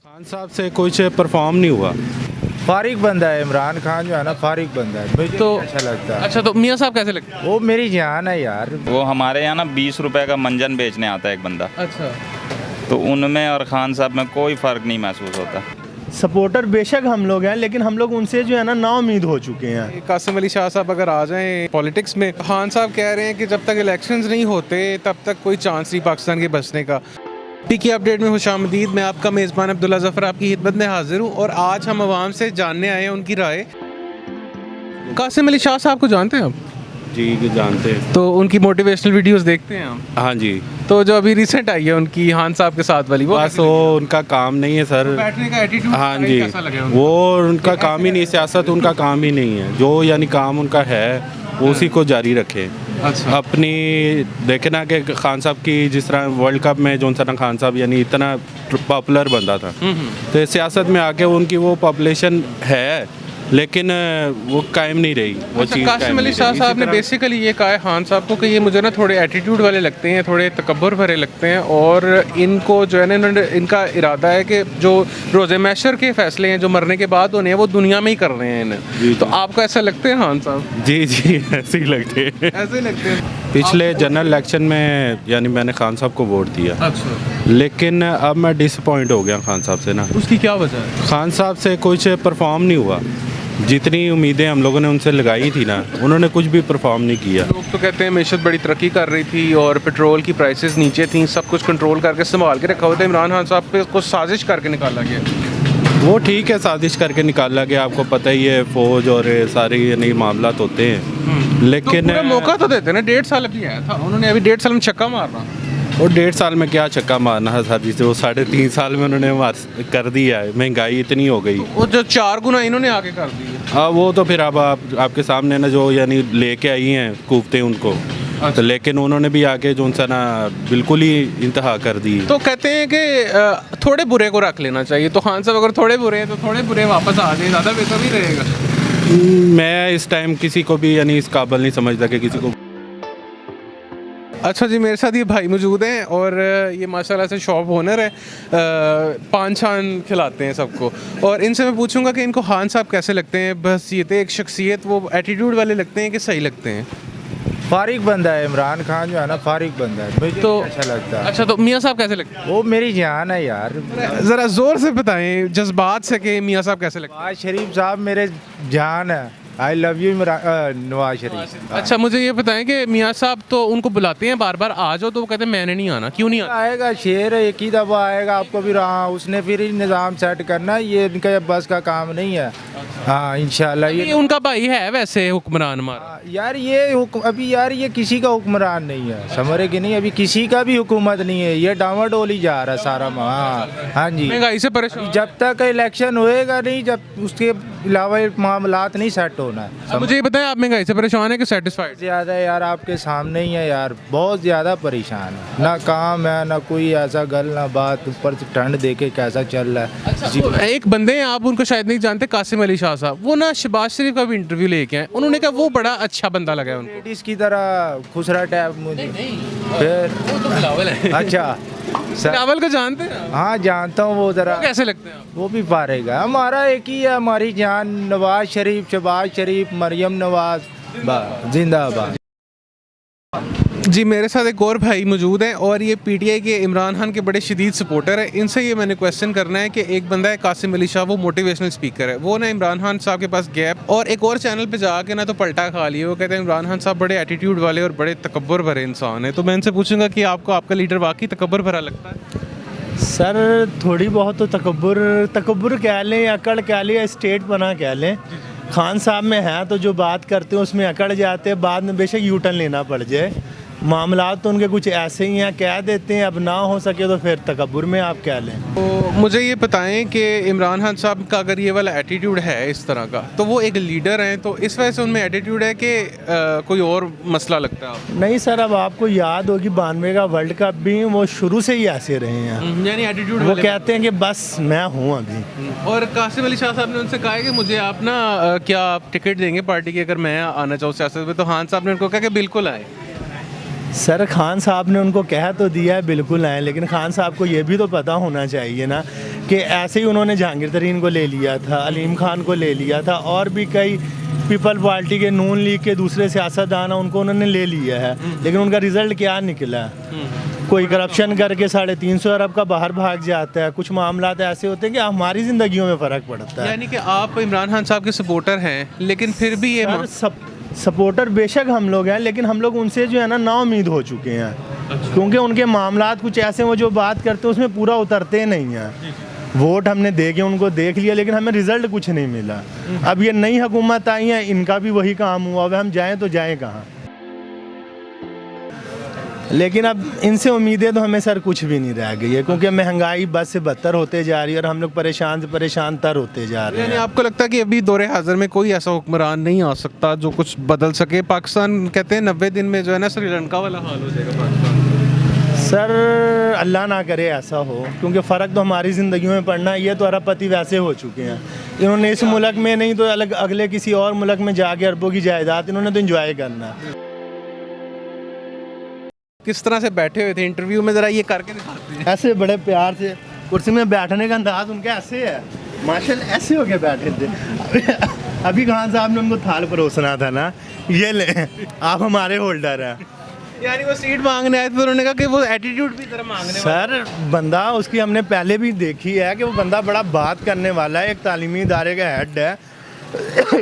खान साहब से कुछ परफॉर्म नहीं हुआ। फारिग बंदा है इमरान खान, जो है ना फारिग बंदा है, मुझे तो अच्छा लगता है। अच्छा, तो मियाँ साहब कैसे लगते हैं? वो मेरी जान है यार। वो हमारे यहाँ ना 20 रुपए का मंजन बेचने आता है एक बंदा, अच्छा, तो उनमें और खान साहब में कोई फ़र्क नहीं महसूस होता। सपोर्टर बेशक हम लोग हैं, लेकिन हम लोग उनसे जो है ना नाउम्मीद हो चुके हैं। कासिम अली शाह साहब अगर आ जाएं पॉलिटिक्स में, खान साहब कह रहे हैं कि जब तक इलेक्शंस नहीं होते तब तक कोई चांस नहीं पाकिस्तान के बचने का। पीके अपडेट में खुशामदीद, मैं आपका मेज़बान अब्दुल्ला ज़फ़र आपकी खिदमत में हाजिर हूँ और आज हम आवाम से जानने आए हैं उनकी राय। कासिम अली शाह साहब को जानते हैं आप? जी जानते हैं। तो उनकी मोटिवेशनल वीडियोस देखते हैं आप? हाँ जी, तो जो अभी रिसेंट आई है उनकी खान साहब के साथ वाली, वो बस कैसी वो उनका काम नहीं है सर। लगी? बैठने का एटीट्यूड हाँ जी, कैसा लगे उनको? वो उनका काम ही नहीं, सियासत उनका काम ही नहीं है। जो यानी काम उनका है उसी को जारी रखे। अच्छा, अपनी देखे ना कि खान साहब की जिस तरह वर्ल्ड कप में जोन सना खान साहब यानी इतना पॉपुलर बंदा था, तो सियासत में आके उनकी वो पॉपुलेशन है लेकिन वो कायम नहीं रही। वो अच्छा, चीज़ कासिम कायम अली नहीं शाह रही। साहब इसी ने तरह- बेसिकली ये कहा है खान साहब को कि ये मुझे ना थोड़े एटीट्यूड वाले लगते हैं, थोड़े तकब्बुर भरे लगते हैं, और इनको जो है ना इन्होंने इनका इरादा है कि जो रोज़े मैशर के फैसले हैं जो मरने के बाद होने हैं वो दुनिया में ही कर रहे हैं इन्हें। तो आपको ऐसा लगते हैं खान साहब? जी जी ऐसे ही लगते हैं। ऐसे ही लगते हैं। पिछले जनरल इलेक्शन में यानी मैंने खान साहब को वोट दिया, अच्छा, लेकिन अब मैं डिसअपॉइंट हो गया खान साहब से ना। उसकी क्या वजह है? खान साहब से कुछ परफॉर्म नहीं हुआ। जितनी उम्मीदें हम लोगों ने उनसे लगाई थी ना, उन्होंने कुछ भी परफॉर्म नहीं किया। लोग तो कहते हैं मीशत बड़ी तरक्की कर रही थी और पेट्रोल की प्राइसेस नीचे थी, सब कुछ कंट्रोल करके संभाल के रखा हुआ था। इमरान खान साहब पे कुछ साजिश करके निकाला गया। वो ठीक है, साजिश करके निकाला गया, आपको पता ही है, फौज और सारे यानी मामला होते हैं, लेकिन तो पूरा मौका तो देते ना। 1.5 साल अभी आया था उन्होंने, अभी 1.5 साल में छक्का मारना। वो 1.5 साल में क्या छक्का मारना है सर जी से, वो 3.5 साल में उन्होंने कर दिया है। महंगाई इतनी हो गई। वो जो 4 गुना इन्होंने आगे कर दी है। हाँ, वो तो फिर अब आपके सामने ना जो यानी लेके आई हैं कूफते उनको। तो लेकिन उन्होंने भी आके जो सा ना बिल्कुल ही इंतहा कर दी। तो कहते हैं कि थोड़े बुरे को रख लेना चाहिए, तो खान साहब अगर थोड़े बुरे हैं तो थोड़े बुरे वापस आ जाए, ज़्यादा बेहतर नहीं रहेगा? मैं इस टाइम किसी को भी यानी इस काबिल नहीं समझता कि किसी को। अच्छा जी, मेरे साथ ये भाई मौजूद हैं और ये माशाल्लाह से शॉप ओनर है, पान छान खिलाते हैं सबको, और इनसे मैं पूछूंगा कि इनको खान साहब कैसे लगते हैं। बस ये थे एक शख्सियत, वो एटीट्यूड वाले लगते हैं कि सही लगते हैं? फारिग बंदा है इमरान खान, जो है ना फारिग बंदा है, मुझे तो अच्छा लगता है। अच्छा, तो मियाँ साहब कैसे लगते हैं? वो मेरी जान है यार। ज़रा ज़ोर से बताएं जज्बात से कि मियाँ साहब कैसे लगते नवाज शरीफ साहब मेरे जान है। I love you Nawaz Sharif. हैं? अच्छा, मुझे ये बताएं कि मियाँ साहब तो उनको बुलाते हैं बार बार आ जाओ, तो वो कहते हैं मैंने नहीं आना। क्यों नहीं आना? आएगा शेर है, एक ही दफ़ा आएगा, आपको भी रहा उसने फिर ही निज़ाम सेट करना है, ये इनका बस का काम नहीं है। हाँ इंशाल्लाह ये उनका भाई है वैसे हुक्मरान हमारा। यार ये अभी यार ये किसी का हुक्मरान नहीं है, समझ कि नहीं, अभी किसी का भी हुकूमत नहीं है, ये डामाडोल ही जा रहा है सारा। हाँ जी, महंगाई से परेशान। जब तक इलेक्शन होएगा नहीं, जब उसके अलावा मामलात नहीं सेट होना है। अब मुझे ये बताएं, आप महंगाई से परेशान है कि सेटिस्फाइड? ज़्यादा यार आपके सामने ही है यार, बहुत ज़्यादा परेशान है, ना काम है ना कोई ऐसा गल ना बात, ऊपर से ठंड देखे कैसा चल रहा है। तो एक बंदे हैं, आप उनको शायद नहीं जानते, कासिम अली शाह साहब, वो ना शहबाज शरीफ का भी इंटरव्यू लेके आए, उन्होंने कहा वो बड़ा अच्छा बंदा लगा है उनको। लेडीज़ की तरह खुसरा टैप मुझे फिर। वो तो बिलावल है। अच्छा सर, चावल को जानते हैं आप? हाँ जानता हूँ, वो ज़रा वो कैसे लगते हैं आप? वो भी फारेगा। हमारा एक ही है, हमारी जान नवाज शरीफ, शहबाज शरीफ, मरियम नवाज, जिंदाबाद। जी, मेरे साथ एक और भाई मौजूद हैं और ये पीटीआई के इमरान खान के बड़े शदीद सपोर्टर हैं। इनसे ये मैंने क्वेश्चन करना है कि एक बंदा है कासिम अली शाह, वो मोटिवेशनल स्पीकर है, वो ना इमरान खान साहब के पास गैप और एक और चैनल पे जाके ना तो पलटा खा लिए। वो कहते हैं इमरान खान साहब बड़े एटीट्यूड वाले और बड़े तकब्बुर भरे इंसान हैं। तो मैं इनसे पूछूंगा कि आपको आपका लीडर वाकई तकब्बुर भरा लगता है? सर थोड़ी बहुत तो तकब्बुर कह लें, अकड़ कह लें या स्टेट बना कह लें, खान साहब में है तो जो बात करते हैं उसमें अकड़ जाते हैं, बाद में बेशक यू टर्न लेना पड़ जाए। मामलात तो उनके कुछ ऐसे ही हैं, कह देते हैं, अब ना हो सके तो फिर तकब्बुर में आप कह लें। तो मुझे ये बताएं कि इमरान खान साहब का अगर ये वाला एटीट्यूड है इस तरह का, तो वो एक लीडर हैं, तो इस वजह से उनमें एटीट्यूड है कि कोई और मसला लगता है आपको? नहीं सर, अब आपको याद होगी 92 का वर्ल्ड कप भी वो शुरू से ही ऐसे रहे हैं। यानी एटीट्यूड वो कहते हैं कि बस मैं हूँ अभी। और कासिम अली शाह साहब ने उनसे कहा है कि मुझे आप ना क्या आप टिकट देंगे पार्टी की अगर मैं आना चाहूँ सियासत में? तो खान साहब ने उनको कहा कि बिल्कुल आए। सर खान साहब ने उनको कह तो दिया है बिल्कुल आए, लेकिन खान साहब को ये भी तो पता होना चाहिए ना कि ऐसे ही उन्होंने जहांगीर तरीन को ले लिया था, अलीम खान को ले लिया था, और भी कई पीपल पार्टी के, नून लीग के दूसरे सियासतदान उनको उन्होंने ले लिया है, लेकिन उनका रिजल्ट क्या निकला? कोई करप्शन करके 350 अरब का बाहर भाग जाता है। कुछ मामला ऐसे होते हैं कि हमारी ज़िंदगियों में फ़र्क पड़ता है। यानी कि आप इमरान खान साहब के सपोर्टर हैं, लेकिन फिर भी ये सपोर्टर बेशक हम लोग हैं, लेकिन हम लोग उनसे जो है ना नाउम्मीद हो चुके हैं। क्योंकि उनके मामलात कुछ ऐसे वो जो बात करते हैं उसमें पूरा उतरते नहीं हैं। वोट हमने दे के उनको देख लिया, लेकिन हमें रिजल्ट कुछ नहीं मिला। अब ये नई हुकूमत आई है, इनका भी वही काम हुआ। अब हम जाएं तो जाएं कहाँ? लेकिन अब इनसे उम्मीदें तो हमें सर कुछ भी नहीं रह गई है, क्योंकि महंगाई बद से बदतर होते जा रही है और हम लोग परेशान से परेशान तर होते जा रहे यानी हैं। आपको लगता है कि अभी दौरे हाजिर में कोई ऐसा हुक्मरान नहीं आ सकता जो कुछ बदल सके? पाकिस्तान कहते हैं 90 दिन में जो है ना श्रीलंका वाला हाल हो जाएगा पाकिस्तान। सर अल्लाह ना करे ऐसा हो, क्योंकि फ़र्क तो हमारी ज़िंदगियों में पड़ना है। ये तो अरबपति वैसे हो चुके हैं, इन्होंने इस मुल्क में नहीं तो अलग अगले किसी और मुल्क में जाके अरबों की जायदाद इन्होंने तो इंजॉय करना है। किस तरह से बैठे हुए थे इंटरव्यू में, ज़रा ये करके दिखाते हैं। ऐसे बड़े प्यार से कुर्सी में बैठने का अंदाज उनका ऐसे है, माशाल्लाह ऐसे होके बैठे थे। अभी खान साहब ने उनको थाल परोसना था ना, ये ले आप हमारे होल्डर हैं। यानी वो सीट मांगने आए थे तो उन्होंने कहा कि वो एटीट्यूड भी तरह मांगने सर बंदा उसकी हमने पहले भी देखी है कि वो बंदा बड़ा बात करने वाला है, एक तालीमी इदारे का हेड है।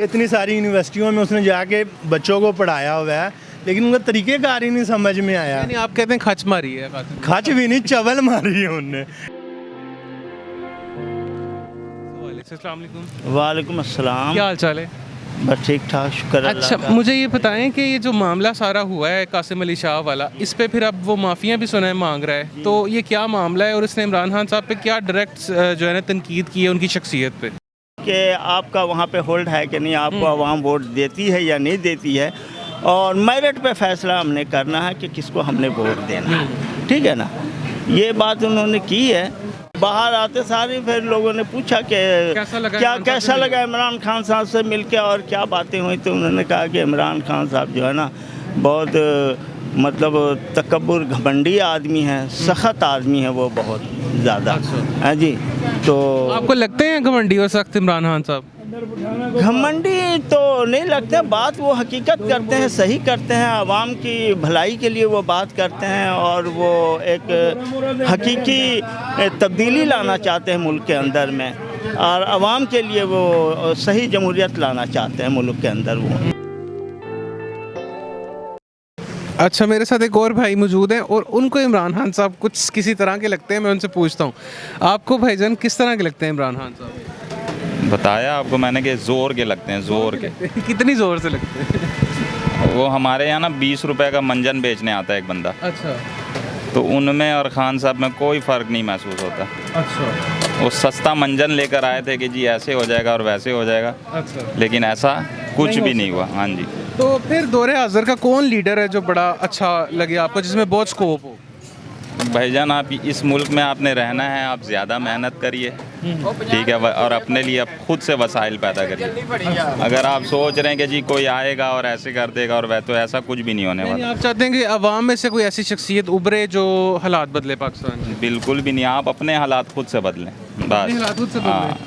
इतनी सारी यूनिवर्सिटियों में उसने जाके बच्चों को पढ़ाया हुआ है, लेकिन उनका तरीक़ेकार ही नहीं समझ में आया। यानी आप कहते हैं खच मारी है? खच भी नहीं, चवल मारी है उनने। अस्सलाम वालेकुम। वालेकुम अस्सलाम। क्या हाल चाल है? बस ठीक ठाक, शुक्र अल्लाह अच्छा, का। मुझे ये बताएं कि ये जो मामला सारा हुआ है कासिम अली शाह वाला, इस पे फिर अब वो माफिया भी सुना है मांग रहा है, तो ये क्या मामला है और इसने इमरान खान साहब पे क्या डायरेक्ट जो है ना तनकीद की है उनकी शख्सियत पे? कि आपका वहाँ पे होल्ड है कि नहीं, आपको आवाम वोट देती है या नहीं देती है, और मेरिट पे फैसला हमने करना है कि किसको हमने वोट देना है। ठीक है ना, ये बात उन्होंने की है। बाहर आते सारे फिर लोगों ने पूछा कि कैसा लगा इमरान खान साहब से मिलके और क्या बातें हुई, तो उन्होंने कहा कि इमरान खान साहब जो है ना बहुत मतलब तकब्बुर घमंडी आदमी है, सख्त आदमी है वो बहुत ज़्यादा। हाँ जी, तो आपको लगते हैं घमंडी और सख्त इमरान खान साहब? घमंडी तो नहीं लगते, बात वो हकीकत करते हैं, सही करते हैं, आवाम की भलाई के लिए वो बात करते हैं, और वो एक हकीकी तब्दीली लाना चाहते हैं मुल्क के अंदर में, और आवाम के लिए वो सही जमहूरियत लाना चाहते हैं मुल्क के अंदर वो। अच्छा, मेरे साथ एक और भाई मौजूद हैं और उनको इमरान खान साहब कुछ किसी तरह के लगते हैं। मैं उनसे पूछता हूँ, आपको भाईजान किस तरह के लगते हैं इमरान खान साहब? बताया आपको मैंने कि ज़ोर के लगते हैं, ज़ोर के। कितनी ज़ोर से लगते हैं? वो हमारे यहाँ ना 20 रुपए का मंजन बेचने आता है एक बंदा, अच्छा तो उनमें और खान साहब में कोई फ़र्क नहीं महसूस होता। अच्छा वो सस्ता मंजन लेकर आए थे कि जी ऐसे हो जाएगा और वैसे हो जाएगा, अच्छा। लेकिन ऐसा कुछ भी नहीं हुआ। हाँ जी। तो फिर दौरे हाजिर का कौन लीडर है जो बड़ा अच्छा लगे आपको, जिसमें बहुत स्कोप हो? भाईजान, आप इस मुल्क में आपने रहना है, आप ज़्यादा मेहनत करिए, ठीक है, और अपने लिए आप खुद से वसाइल पैदा करिए। अगर आप सोच रहे हैं कि जी कोई आएगा और ऐसे कर देगा और वह, तो ऐसा कुछ भी नहीं होने वाला। आप चाहते हैं कि अवाम में से कोई ऐसी शख्सियत उभरे जो हालात बदले पाकिस्तान के? बिल्कुल भी नहीं, आप अपने हालात खुद से बदलें बस। हाँ।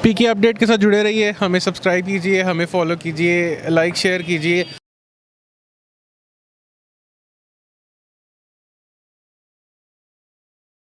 पीके अपडेट के साथ जुड़े रहिए, हमें सब्सक्राइब कीजिए, हमें फॉलो कीजिए, लाइक शेयर कीजिए